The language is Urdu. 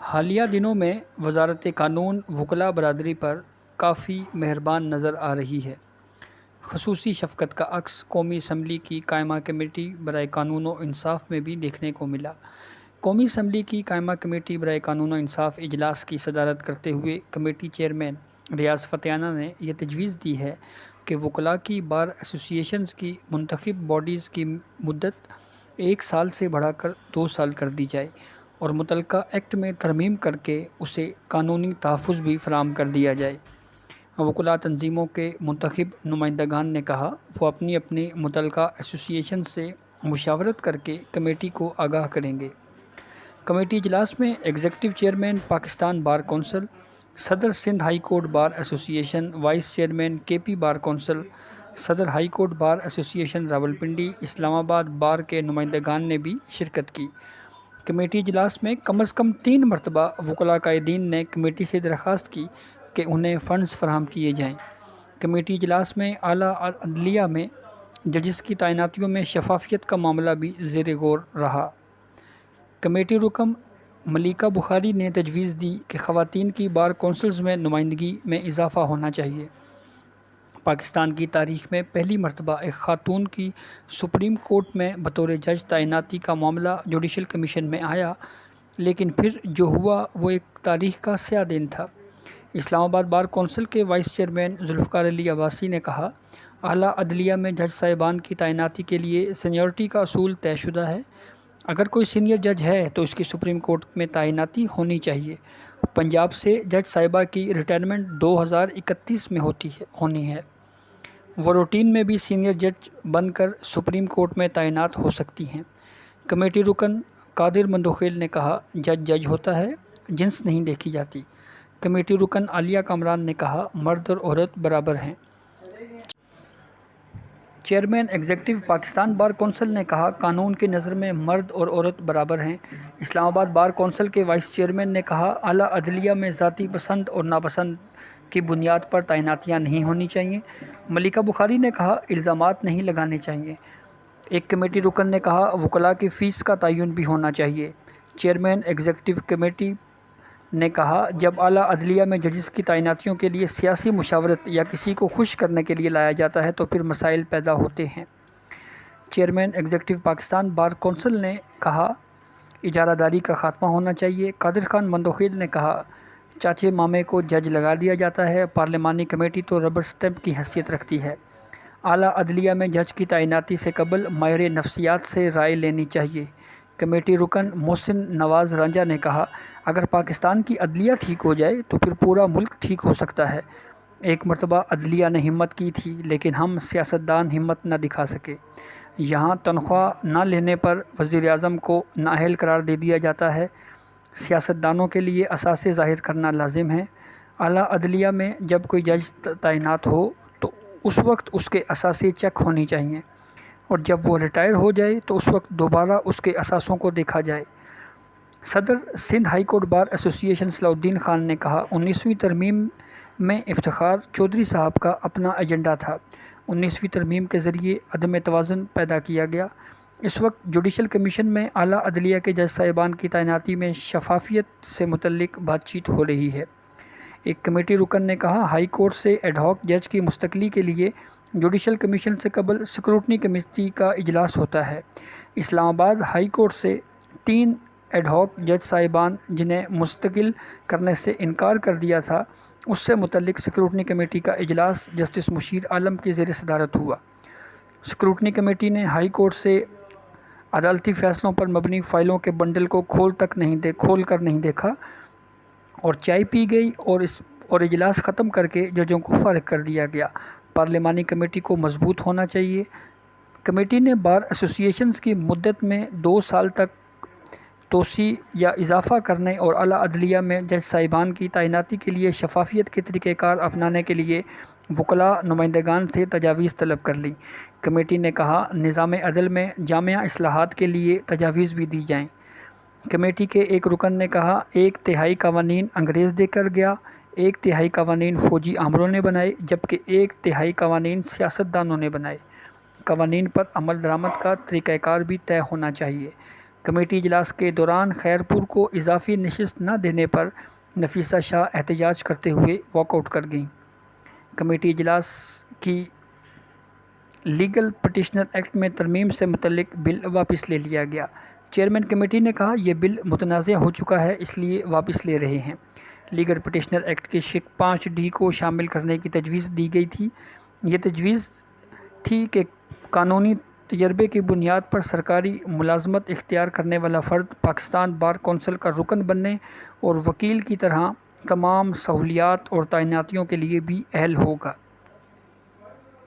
حالیہ دنوں میں وزارت قانون وکلاء برادری پر کافی مہربان نظر آ رہی ہے۔ خصوصی شفقت کا عکس قومی اسمبلی کی قائمہ کمیٹی برائے قانون و انصاف میں بھی دیکھنے کو ملا۔ قومی اسمبلی کی قائمہ کمیٹی برائے قانون و انصاف اجلاس کی صدارت کرتے ہوئے کمیٹی چیئرمین ریاض فتحانہ نے یہ تجویز دی ہے کہ وکلاء کی بار ایسوسی ایشنز کی منتخب باڈیز کی مدت 1 سال سے بڑھا کر 2 سال کر دی جائے اور متعلقہ ایکٹ میں ترمیم کر کے اسے قانونی تحفظ بھی فراہم کر دیا جائے۔ وکلاء تنظیموں کے منتخب نمائندگان نے کہا وہ اپنی اپنی متعلقہ ایسوسی ایشن سے مشاورت کر کے کمیٹی کو آگاہ کریں گے۔ کمیٹی اجلاس میں executive chairman Pakistan bar council, صدر سندھ ہائی کورٹ بار ایسوسی ایشن، وائس چیئرمین کے پی بار کونسل، صدر ہائی کورٹ بار ایسوسی ایشن راولپنڈی، اسلام آباد بار کے نمائندگان نے بھی شرکت کی۔ کمیٹی اجلاس میں کم از کم 3 مرتبہ وکلاء قائدین نے کمیٹی سے درخواست کی کہ انہیں فنڈز فراہم کیے جائیں۔ کمیٹی اجلاس میں اعلیٰ عدلیہ میں ججز کی تعیناتیوں میں شفافیت کا معاملہ بھی زیر غور رہا۔ کمیٹی رکن ملیکہ بخاری نے تجویز دی کہ خواتین کی بار کونسلز میں نمائندگی میں اضافہ ہونا چاہیے۔ پاکستان کی تاریخ میں پہلی مرتبہ ایک خاتون کی سپریم کورٹ میں بطور جج تعیناتی کا معاملہ جوڈیشل کمیشن میں آیا، لیکن پھر جو ہوا وہ ایک تاریخ کا سیاہ دن تھا۔ اسلام آباد بار کونسل کے وائس چیئرمین ذوالفقار علی عباسی نے کہا اعلیٰ عدلیہ میں جج صاحبان کی تعیناتی کے لیے سینیورٹی کا اصول طے شدہ ہے۔ اگر کوئی سینئر جج ہے تو اس کی سپریم کورٹ میں تعیناتی ہونی چاہیے۔ پنجاب سے جج صاحبہ کی ریٹائرمنٹ 2031 میں ہونی ہے۔ وہ روٹین میں بھی سینئر جج بن کر سپریم کورٹ میں تعینات ہو سکتی ہیں۔ کمیٹی رکن قادر مندوخیل نے کہا جج جج ہوتا ہے، جنس نہیں دیکھی جاتی۔ کمیٹی رکن عالیہ کامران نے کہا مرد اور عورت برابر ہیں۔ Chairman executive Pakistan bar council نے کہا قانون کی نظر میں مرد اور عورت برابر ہیں۔ اسلام آباد بار کونسل کے وائس چیئرمین نے کہا اعلیٰ عدلیہ میں ذاتی پسند اور ناپسند کی بنیاد پر تعیناتیاں نہیں ہونی چاہیے۔ ملیکہ بخاری نے کہا الزامات نہیں لگانے چاہیے۔ ایک کمیٹی رکن نے کہا وکلاء کی فیس کا تعین بھی ہونا چاہیے۔ چیئرمین ایگزیکٹو کمیٹی نے کہا جب اعلیٰ عدلیہ میں ججز کی تعیناتیوں کے لیے سیاسی مشاورت یا کسی کو خوش کرنے کے لیے لایا جاتا ہے تو پھر مسائل پیدا ہوتے ہیں۔ Chairman executive Pakistan bar council نے کہا اجارہ داری کا خاتمہ ہونا چاہیے۔ قادر خان مندوخیل نے کہا چاچے مامے کو جج لگا دیا جاتا ہے، پارلیمانی کمیٹی تو ربر سٹیمپ کی حیثیت رکھتی ہے۔ اعلیٰ عدلیہ میں جج کی تعیناتی سے قبل ماہر نفسیات سے رائے لینی چاہیے۔ کمیٹی رکن محسن نواز رانجھا نے کہا اگر پاکستان کی عدلیہ ٹھیک ہو جائے تو پھر پورا ملک ٹھیک ہو سکتا ہے۔ ایک مرتبہ عدلیہ نے ہمت کی تھی لیکن ہم سیاستدان ہمت نہ دکھا سکے۔ یہاں تنخواہ نہ لینے پر وزیر اعظم کو نااہل قرار دے دیا جاتا ہے۔ سیاستدانوں کے لیے اثاثے ظاہر کرنا لازم ہے۔ اعلیٰ عدلیہ میں جب کوئی جج تعینات ہو تو اس وقت اس کے اثاثے چیک ہونے چاہیے اور جب وہ ریٹائر ہو جائے تو اس وقت دوبارہ اس کے اثاثوں کو دیکھا جائے۔ صدر سندھ ہائی کورٹ بار ایسوسی ایشن صلاح الدین خان نے کہا 19ویں ترمیم میں افتخار چودھری صاحب کا اپنا ایجنڈا تھا۔ 19ویں ترمیم کے ذریعے عدم توازن پیدا کیا گیا۔ اس وقت جوڈیشل کمیشن میں اعلیٰ عدلیہ کے جج صاحبان کی تعیناتی میں شفافیت سے متعلق بات چیت ہو رہی ہے۔ ایک کمیٹی رکن نے کہا ہائی کورٹ سے ایڈ ہاک جج کی مستقلی کے لیے جوڈیشل کمیشن سے قبل سکروٹنی کمیٹی کا اجلاس ہوتا ہے۔ اسلام آباد ہائی کورٹ سے 3 ایڈ ہاک جج صاحبان جنہیں مستقل کرنے سے انکار کر دیا تھا اس سے متعلق سکروٹنی کمیٹی کا اجلاس جسٹس مشیر عالم کی زیر صدارت ہوا۔ سکروٹنی کمیٹی نے ہائی کورٹ سے عدالتی فیصلوں پر مبنی فائلوں کے بنڈل کو کھول کر نہیں دیکھا اور چائے پی گئی اور اجلاس ختم کر کے ججوں کو فارغ کر دیا گیا۔ پارلیمانی کمیٹی کو مضبوط ہونا چاہیے۔ کمیٹی نے بار ایسوسی ایشنز کی مدت میں 2 سال تک توسیع یا اضافہ کرنے اور اعلیٰ عدلیہ میں جج صاحبان کی تعیناتی کے لیے شفافیت کے طریقہ کار اپنانے کے لیے وکلاء نمائندگان سے تجاویز طلب کر لی۔ کمیٹی نے کہا نظام عدل میں جامع اصلاحات کے لیے تجاویز بھی دی جائیں۔ کمیٹی کے ایک رکن نے کہا 1/3 قوانین انگریز دے کر گیا، 1/3 قوانین فوجی آمروں نے بنائے جبکہ 1/3 قوانین سیاستدانوں نے بنائے۔ قوانین پر عمل درآمد کا طریقہ کار بھی طے ہونا چاہیے۔ کمیٹی اجلاس کے دوران خیرپور کو اضافی نشست نہ دینے پر نفیسہ شاہ احتجاج کرتے ہوئے واک آؤٹ کر گئیں۔ کمیٹی اجلاس کی لیگل پٹیشنر ایکٹ میں ترمیم سے متعلق بل واپس لے لیا گیا۔ چیئرمین کمیٹی نے کہا یہ بل متنازع ہو چکا ہے، اس لیے واپس لے رہے ہیں۔ لیگل پٹیشنر ایکٹ کے شق 5D کو شامل کرنے کی تجویز دی گئی تھی۔ یہ تجویز تھی کہ قانونی تجربے کی بنیاد پر سرکاری ملازمت اختیار کرنے والا فرد پاکستان بار کونسل کا رکن بننے اور وکیل کی طرح تمام سہولیات اور تعیناتیوں کے لیے بھی اہل ہوگا۔